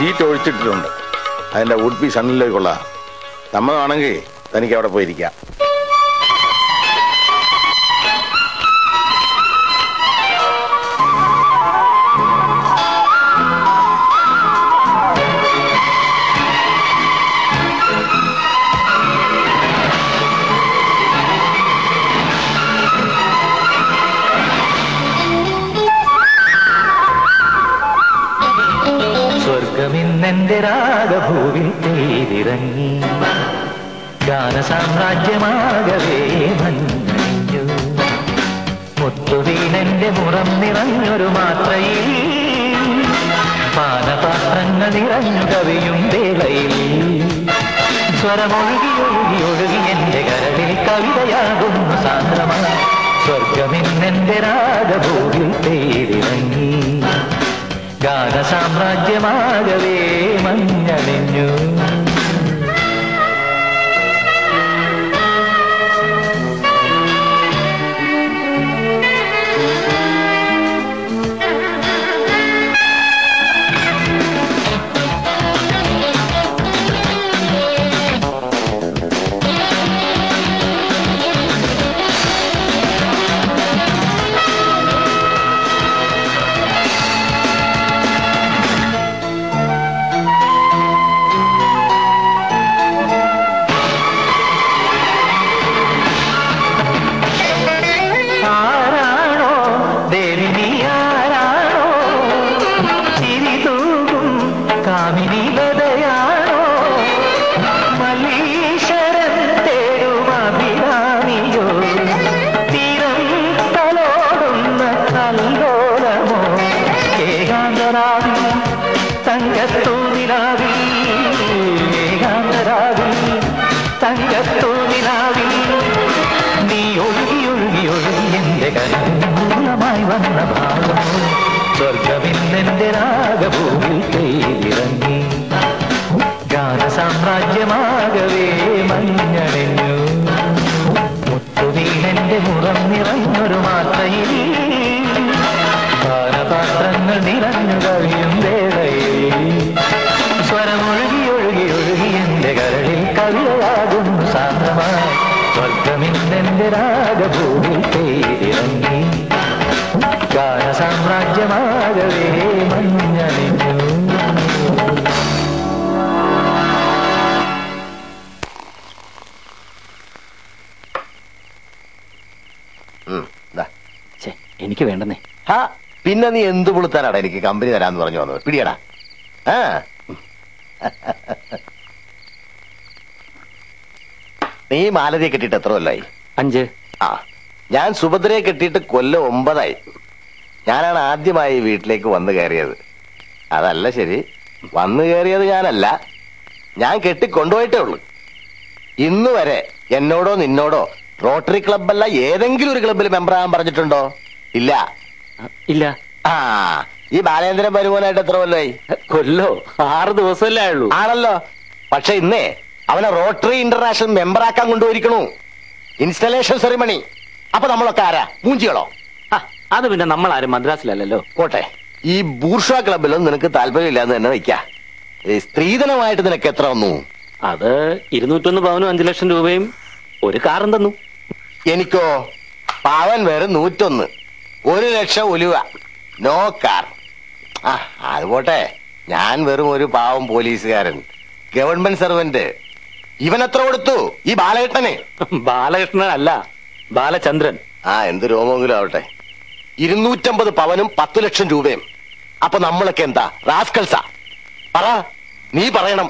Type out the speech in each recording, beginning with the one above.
Sheet ഒഴിച്ചിട്ടിട്ടുണ്ട്. അതിന്റെ would piece സണ്ണിലേക്കുള്ള സമ്മതമാണെങ്കിൽ തനിക്ക് അവിടെ പോയിരിക്കാം. സ്വർഗമിന്നെന്റെ രാഗഭൂവിൽ തേരിറങ്ങി ഗാനസാമ്രാജ്യമാകവേ മഞ്ഞു മുത്തുവീണെന്റെ മുറം നിറഞ്ഞൊരു മാത്രയിൽ പാനപാത്രങ്ങൾ നിറഞ്ഞു കവിയും വേളയിൽ സ്വരമൊഴുകി ഒഴുകി ഒഴുകി എന്റെ കരളിൽ കവിതയാകുന്നു സാന്ദ്രമായി സ്വർഗമിന്നെന്റെ രാഗഭൂവിൽ തേരിറങ്ങി ഗാനസാമ്രാജ്യമാകവേ മഞ്ഞണിഞ്ഞു സ്വർഗമിന്നെന്റെ രാഗഭൂമിൽ തേരിറങ്ങി ഗാനസാമ്രാജ്യമാകവേ മഞ്ഞണിഞ്ഞു മുത്തുവീണെന്റെ മുറം നിറഞ്ഞൊരു മാത്രയിൽ പാനപാത്രങ്ങൾ നിറഞ്ഞു കവിയും വേളയിൽ സ്വരമൊഴുകി ഒഴുകി ഒഴുകി എന്റെ കരളിൽ കവിതയാകുന്നു സാന്ദ്രമായി സ്വർഗമിന്നെന്റെ രാഗഭൂമിൽ തേരിറങ്ങി ഗാനസാമ്രാജ്യമാകവേ മഞ്ഞണിഞ്ഞു എനിക്ക് വേണ്ടെന്നേ. പിന്നെ നീ എന്ത് പുളുത്താനാടാ എനിക്ക് കമ്പനി തരാന്ന് പറഞ്ഞു വന്നത്? പിടിയടാ. നീ മാലതിയെ കെട്ടിയിട്ട് എത്ര കൊല്ലായി? 5. ഞാൻ സുഭദ്രയെ കെട്ടിയിട്ട് കൊല്ലം 9 ഞാനാണ് ആദ്യമായി വീട്ടിലേക്ക് വന്നു കയറിയത്. അതല്ല ശരി, വന്നു കയറിയത് ഞാനല്ല, ഞാൻ കെട്ടിക്കൊണ്ടുപോയിട്ടേ ഉള്ളൂ. ഇന്ന് വരെ എന്നോടോ നിന്നോടോ റോട്ടറി ക്ലബ്ബല്ല ഏതെങ്കിലും ഒരു ക്ലബ്ബിൽ മെമ്പറാകാൻ പറഞ്ഞിട്ടുണ്ടോ? ഇല്ല. ഇല്ല. ഈ ബാലേന്ദ്രൻ വരുമാനായിട്ട് എത്ര കൊല്ലമായി? കൊല്ലോ 6 ദിവസമല്ലേ ഉള്ളൂ. ആണല്ലോ. പക്ഷെ ഇന്നേ അവനെ റോട്ടറി ഇന്റർനാഷണൽ മെമ്പറാക്കാൻ കൊണ്ടുപോയിരിക്കണു. Installation ceremony. അപ്പൊ നമ്മളൊക്കെ ആരാ? മൂഞ്ചികളോ? അത് പിന്നെ നമ്മളാരും മദ്രാസിലല്ലോ. പോട്ടെ, ഈ ബൂർഷ്വാ ക്ലബിലൊന്നും നിനക്ക് താല്പര്യമില്ലാന്ന് തന്നെ വയ്ക്ക. സ്ത്രീധനമായിട്ട് നിനക്ക് എത്ര വന്നു? അത് 201 പവനും 5 ലക്ഷം രൂപയും ഒരു കാറും തന്നു. എനിക്കോ പവൻ വേറെ 101, 1 ലക്ഷം ഉലുവ, നോ കാർ. അത് പോട്ടെ, ഞാൻ വെറും ഒരു പാവം പോലീസുകാരൻ, ഗവൺമെന്റ് സർവന്റ്. ഇവൻ എത്ര കൊടുത്തു ഈ ബാലകൃഷ്ണന്? ബാലകൃഷ്ണൻ അല്ല, ബാലചന്ദ്രൻ. എന്ത് രോമെങ്കിലും ആവട്ടെ. 250 പവനും 10 ലക്ഷം രൂപയും. അപ്പൊ നമ്മളൊക്കെ എന്താ റാസ്കൽസാ? പറ, നീ പറയണം.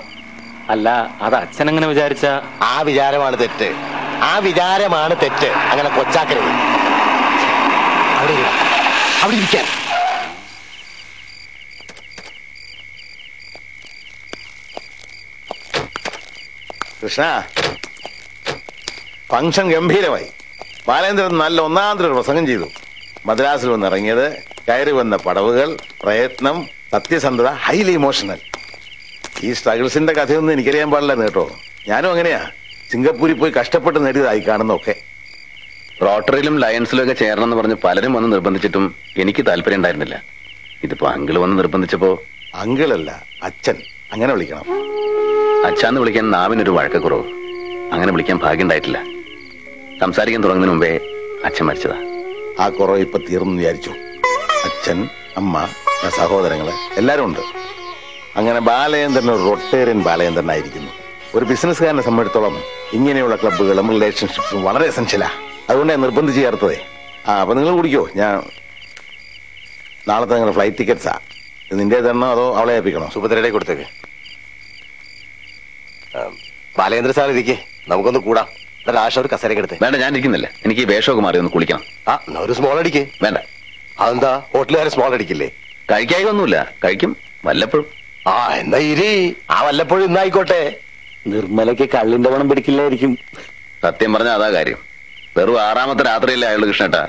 അല്ല, അത് അച്ഛൻ അങ്ങനെ വിചാരിച്ച. ആ വിചാരമാണ് തെറ്റ്, ആ വിചാരമാണ് തെറ്റ്. അങ്ങനെ കൊച്ചാക്കരുത്. അവിടെ ഇരിക്കാൻ. കൃഷ്ണ, ഫംഗ്ഷൻ ഗംഭീരമായി. ബാലേന്ദ്രൻ നല്ല ഒന്നാന്തര പ്രസംഗം ചെയ്തു. മദ്രാസിൽ വന്നിറങ്ങിയത്, കയറി വന്ന പടവുകൾ, പ്രയത്നം, സത്യസന്ധത, ഹൈലി ഇമോഷണൽ. ഈ സ്ട്രഗിൾസിന്റെ കഥയൊന്നും എനിക്കറിയാൻ പാടില്ലെന്ന് കേട്ടോ. ഞാനും അങ്ങനെയാ, സിംഗപ്പൂരിൽ പോയി കഷ്ടപ്പെട്ട് നേടിയതായി കാണുന്നൊക്കെ. റോട്ടറിയിലും ലയൺസിലും ഒക്കെ ചേരണമെന്ന് പറഞ്ഞ് പലരും വന്ന് നിർബന്ധിച്ചിട്ടും എനിക്ക് താല്പര്യം ഉണ്ടായിരുന്നില്ല. ഇതിപ്പോ അങ്കിള് വന്ന് നിർബന്ധിച്ചപ്പോ അങ്കിളല്ല, അച്ഛൻ. അങ്ങനെ വിളിക്കണം. അച്ഛാന്ന് വിളിക്കാൻ നാവിനൊരു വഴക്കക്കുറവ്. അങ്ങനെ വിളിക്കാൻ ഭാഗ്യം ഉണ്ടായിട്ടില്ല. സംസാരിക്കാൻ തുടങ്ങുന്നതിന് മുമ്പേ അച്ഛൻ മരിച്ചതാ. ആ കുറവ് ഇപ്പൊ തീർന്നു വിചാരിച്ചു. അച്ഛൻ, അമ്മ, സഹോദരങ്ങള് എല്ലാരും ഉണ്ട്. അങ്ങനെ ബാലചന്ദ്രൻ ഒരു റൊട്ടേറിയൻ ബാലചന്ദ്രനായിരിക്കുന്നു. ഒരു ബിസിനസ്സുകാരനെ സംബന്ധിച്ചിടത്തോളം ഇങ്ങനെയുള്ള ക്ലബ്ബുകളും റിലേഷൻഷിപ്സും വളരെ എസെൻഷ്യലാ. അതുകൊണ്ട് ഞാൻ നിർബന്ധിച്ച് ചേർത്തതേ. അപ്പൊ നിങ്ങൾ കുടിക്കോ? ഞാൻ നാളത്തെ നിങ്ങളുടെ ഫ്ലൈറ്റ് ടിക്കറ്റ്സാ. നിന്റെ തരണോ അതോ അവളെ ഏൽപ്പിക്കണോ? സുഭദ്രയുടെ കൊടുത്തേക്ക്. ബാലേന്ദ്ര സാർ ഇരിക്കേ, നമുക്കൊന്ന് കൂടാം. ആശ ഒരു കസേരക്ക് എടുത്തേ. വേണ്ട, ഞാൻ ഇരിക്കുന്നില്ല. എനിക്ക് ഈ വേഷമൊക്കെ മാറി ഒന്ന് കുളിക്കണം. ഒരു സ്മോൾ അടിക്കേ. വേണ്ട. അതെന്താ, ഹോട്ടലുകാരെ സ്മോൾ അടിക്കില്ലേ? കഴിക്കായി ഒന്നുമില്ല, കഴിക്കും വല്ലപ്പോഴും. എന്നാ ഇരി. വല്ലപ്പോഴും ഇന്നായിക്കോട്ടെ. നിർമ്മലയ്ക്ക് കള്ളിന്റെ പണം പിടിക്കില്ലായിരിക്കും. സത്യം പറഞ്ഞ അതാ കാര്യം. വെറും 6ാമത്തെ രാത്രിയില്ലേ അയാള് കൃഷ്ണേട്ടാ.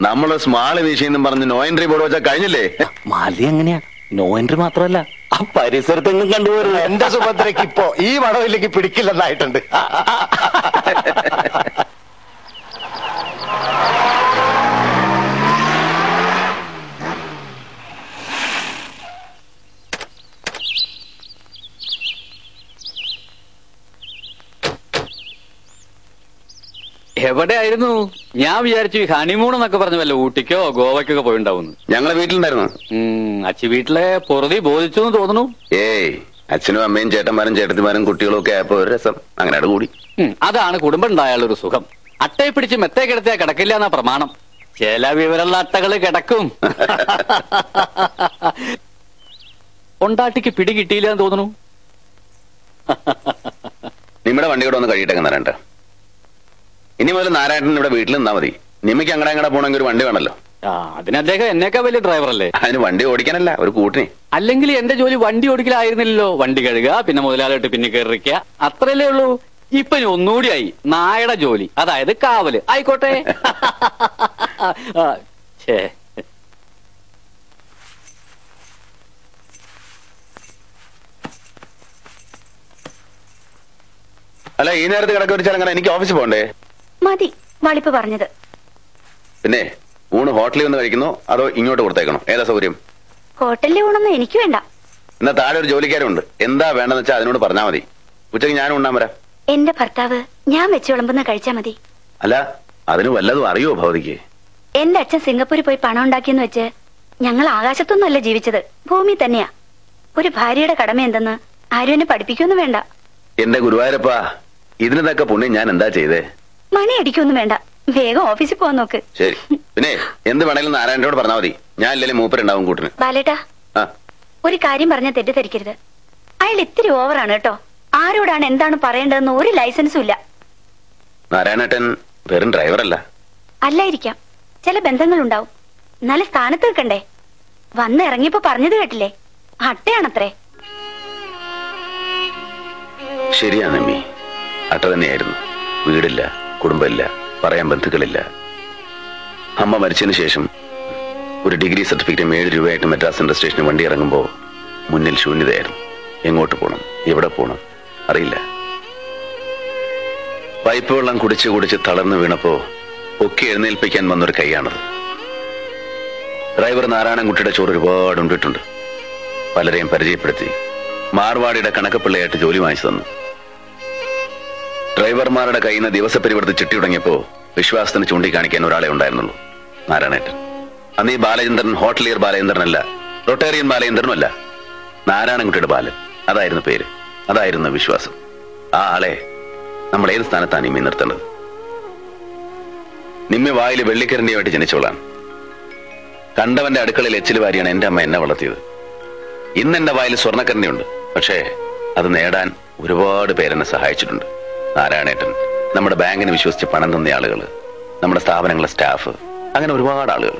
നമ്മള് സ്മാള് വീശിന്നും പറഞ്ഞ് നോ എൻട്രി ബോർഡ് വെച്ചാൽ കഴിഞ്ഞില്ലേ? മാലി എങ്ങനെയാ? നോ എൻട്രി മാത്രമല്ല, ആ പരിസരത്തെങ്ങും കണ്ടുപോരുന്നു. എന്റെ സുഭദ്രയ്ക്ക് ഇപ്പോ ഈ മടവിലേക്ക് പിടിക്കില്ലെന്നായിട്ടുണ്ട്. എവിടെയായിരുന്നു? ഞാൻ വിചാരിച്ചു ഈ ഹണിമൂൺ എന്നൊക്കെ പറഞ്ഞ വല്ല ഊട്ടിക്കോ ഗോവയ്ക്കൊക്കെ പോയിണ്ടാവുന്നു. ഞങ്ങളെ വീട്ടിലുണ്ടായിരുന്നു. അച്ഛൻ വീട്ടിലെ പൊറുതി ബോധിച്ചു എന്ന് തോന്നുന്നു. ഏയ്, അച്ഛനും അമ്മയും ചേട്ടന്മാരും ചേട്ടത്തിമാരും കുട്ടികളും ഒക്കെ ആയപ്പോ ഒരു രസം അങ്ങനെ കൂടി. അതാണ് കുടുംബം ഉണ്ടായാലൊരു സുഖം. അട്ടയെ പിടിച്ച് മെത്തേ കിടത്തിയാ കിടക്കില്ല എന്നാ പ്രമാണം. ചില വിവരമുള്ള അട്ടകള് കിടക്കും. കൊണ്ടാട്ടിക്ക് പിടി കിട്ടിയില്ല എന്ന് തോന്നുന്നു. നിങ്ങളുടെ വണ്ടി കൂടെ ഒന്ന് കഴിയിട്ടൊക്കെ തരണ്ട. ഇനി മുതൽ നാരായണൻ ഇവിടെ വീട്ടിൽ നിന്നാ മതി. നിമ്മയ്ക്ക് അങ്ങടെ അങ്ങടെ പോണെങ്കിൽ ഒരു വണ്ടി വേണല്ലോ. അതിന് അദ്ദേഹം എന്നേക്കാ വലിയ ഡ്രൈവറല്ലേ? അതിന് വണ്ടി ഓടിക്കാനല്ല, ഒരു കൂട്ടിന്. അല്ലെങ്കിൽ എന്റെ ജോലി വണ്ടി ഓടിക്കലായിരുന്നില്ലല്ലോ. വണ്ടി കഴുകുക, പിന്നെ മുതലാളിട്ട് പിന്നെ കയറിക്കുക, അത്രയല്ലേ ഉള്ളൂ. ഇപ്പൊ ഒന്നുകൂടിയായി നായയുടെ ജോലി, അതായത് കാവല്. ആയിക്കോട്ടെ. അല്ല, ഈ നേരത്തെ കിടക്ക ഒരു ചലങ്ങനെ എനിക്ക് ഓഫീസിൽ പോകണ്ടേ? മതി വളിപ്പ് പറഞ്ഞത്. പിന്നെ ഊണ് ഹോട്ടലിൽ വന്ന് കഴിക്കുന്നോ അതോ ഇങ്ങോട്ട് കൊടുത്തേക്കണോ? ഏതാ സൗകര്യം? ഹോട്ടലിലെ ഊണൊന്നും എനിക്ക് വേണ്ട. എന്നാ താഴെ ഒരു ജോലിക്കാരുണ്ട്. എന്താ വേണ്ടെന്ന് വെച്ചാൽ അതിനോട് പറഞ്ഞാൽ മതി. ഉച്ചയ്ക്ക് ഞാനും ഉണ്ണാൻ വരാം. എന്റെ ഭർത്താവ് ഞാൻ വെച്ച് വിളമ്പുന്ന കഴിച്ചാ മതി. അല്ല, അതിന് വല്ലതും അറിയോ ഭവതിക്ക്? എന്റെ അച്ഛൻ സിംഗപ്പൂരിൽ പോയി പണം ഉണ്ടാക്കിയെന്ന് വെച്ച് ഞങ്ങൾ ആകാശത്തൊന്നുമല്ല ജീവിച്ചത്, ഭൂമി തന്നെയാ. ഒരു ഭാര്യയുടെ കടമ എന്തെന്ന് ആരും എന്നെ പഠിപ്പിക്കൊന്നും വേണ്ട. എന്റെ ഗുരുവായൂരപ്പാ, ഇതിന് തക്ക പുണ്യം ഞാൻ എന്താ ചെയ്തേ? മണി അടിക്കൊന്നും വേണ്ട, വേഗം ഓഫീസിൽ പോവാൻ നോക്ക്. ശരി, പിന്നെ എന്ത് വേണേലും നാരായണനോട് പറഞ്ഞാൽ മതി. ഞാൻ ഇല്ലെങ്കിലും മൂപ്പരുണ്ടാവും കൂട്ടിന്. ബാലേട്ടാ, ഒരു കാര്യം പറഞ്ഞാൽ തെറ്റിദ്ധരിക്കരുത്. അയാൾ ഇത്തിരി ഓവറാണ് കേട്ടോ. ആരോടാണ് എന്താണ് പറയേണ്ടതെന്ന് ഒരു ലൈസൻസും ഇല്ല. നാരായണേട്ടൻ വെറും ഡ്രൈവറല്ല. അല്ലായിരിക്കാം, ചില ബന്ധങ്ങളുണ്ടാവും. നല്ല സ്ഥാനത്ത് നിൽക്കണ്ടേ? വന്ന് ഇറങ്ങിയപ്പോ പറഞ്ഞത് കേട്ടില്ലേ, അട്ടയാണത്രേ. ശരിയാണ് അമ്മി, അട്ട തന്നെയായിരുന്നു. വീടില്ല, കുടുംബമില്ല, പറയാൻ ബന്ധുക്കളില്ല. അമ്മ മരിച്ചതിന് ശേഷം ഒരു ഡിഗ്രി സർട്ടിഫിക്കറ്റ് 7 രൂപയായിട്ട് മദ്രാസ് സെൻട്രൽ സ്റ്റേഷനിൽ വണ്ടി ഇറങ്ങുമ്പോൾ മുന്നിൽ ശൂന്യതയായിരുന്നു. എങ്ങോട്ട് പോകണം, എവിടെ പോകണം അറിയില്ല. പൈപ്പ് വെള്ളം കുടിച്ച് കുടിച്ച് തളർന്നു വീണപ്പോ ഒക്കെ എഴുന്നേൽപ്പിക്കാൻ വന്നൊരു കൈയാണത്. ഡ്രൈവർ നാരായണൻകുട്ടിയുടെ ചോറ് ഒരുപാട് ഉണ്ടിട്ടുണ്ട്. പലരെയും പരിചയപ്പെടുത്തി മാർവാടിയുടെ കണക്കപ്പിള്ളയായിട്ട് ജോലി വാങ്ങിച്ചു തന്നു. ഡ്രൈവർമാരുടെ കയ്യിൽ നിന്ന് ദിവസപരിവർത്തി ചിട്ടി തുടങ്ങിയപ്പോ വിശ്വാസത്തിന് ചൂണ്ടിക്കാണിക്കാൻ ഒരാളെ ഉണ്ടായിരുന്നുള്ളൂ, നാരായണേട്ടൻ. അന്ന് ഈ ബാലചന്ദ്രൻ ഹോട്ടലിയർ ബാലചന്ദ്രനല്ല, റൊട്ടേറിയൻ ബാലചന്ദ്രനും അല്ല, നാരായണൻകുട്ടിയുടെ ബാലൻ. അതായിരുന്നു പേര്, അതായിരുന്നു വിശ്വാസം. ആ ആളെ നമ്മൾ ഏത് സ്ഥാനത്താണ് നിമ്മി നിർത്തേണ്ടത്? നിമ്മി വായിൽ വെള്ളിക്കരണ്ടിയുമായിട്ട് ജനിച്ചോളാണ്. കണ്ടവന്റെ അടുക്കളയിൽ എച്ചിൽ വാരിയാണ് എന്റെ അമ്മ എന്നെ വളർത്തിയത്. ഇന്ന് എന്റെ വായിൽ സ്വർണ്ണക്കരണ്ടിയുണ്ട്. പക്ഷേ അത് നേടാൻ ഒരുപാട് പേരെന്നെ സഹായിച്ചിട്ടുണ്ട്. നാരായണേട്ടൻ, നമ്മുടെ ബാങ്കിന് വിശ്വസിച്ച് പണം തന്ന ആളുകൾ, നമ്മുടെ സ്ഥാപനങ്ങളിലെ സ്റ്റാഫ്, അങ്ങനെ ഒരുപാട് ആളുകൾ.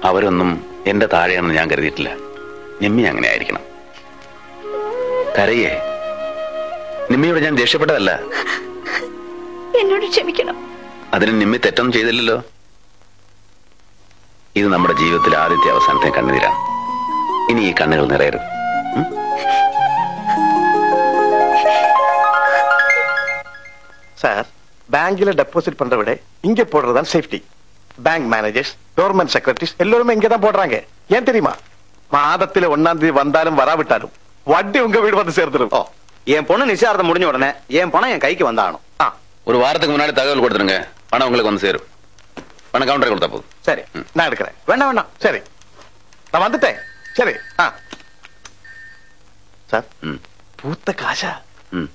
അവരൊന്നും എന്റെ താഴെയാണെന്ന് ഞാൻ കരുതിയിട്ടില്ല. നിമ്മി അങ്ങനെ ആയിരിക്കണം. കരയേ, നിമ്മിയോട് ഞാൻ ദേഷ്യപ്പെട്ടതല്ല. എന്നോട് ക്ഷമിക്കണം. അതിന് നിമ്മി തെറ്റൊന്നും ചെയ്തില്ലല്ലോ. ഇത് നമ്മുടെ ജീവിതത്തിലെ ആദ്യത്തെ അവസാനത്തെ കണ്ണുനീരാണ്. ഇനി ഈ കണ്ണുകൾ നിറയരുത്. சார், பேங்க்ல டெபாசிட் பண்ற விட இங்க போடுறதுதான் safety. Bank managers, government secretaries எல்லாருமே இங்க தான் போடுறாங்க. ஏன் தெரியுமா? மாதத்துல 1ஆம் தேதி வந்தாலும் வராவிட்டாலும் வட்டி உங்க வீடு வந்து சேர்த்துடும். ஓ, என் பொண்ணு நிச்சயார்த்தம் முடிஞ்ச உடனே என் பணம் என் கைக்கு வந்தாகணும். ஒரு வாரத்துக்கு முன்னாடி தகவல் கொடுத்துருங்க, பணம் உங்களுக்கு வந்து சேரும். பணம் கவுண்டரை கொடுத்தா போதும். சரி, நான் எடுக்கிறேன். வேண்டாம் வேண்டாம். சரி, நான் வந்துட்டேன். சரி. சார், ம் பூத்த காசா? ம்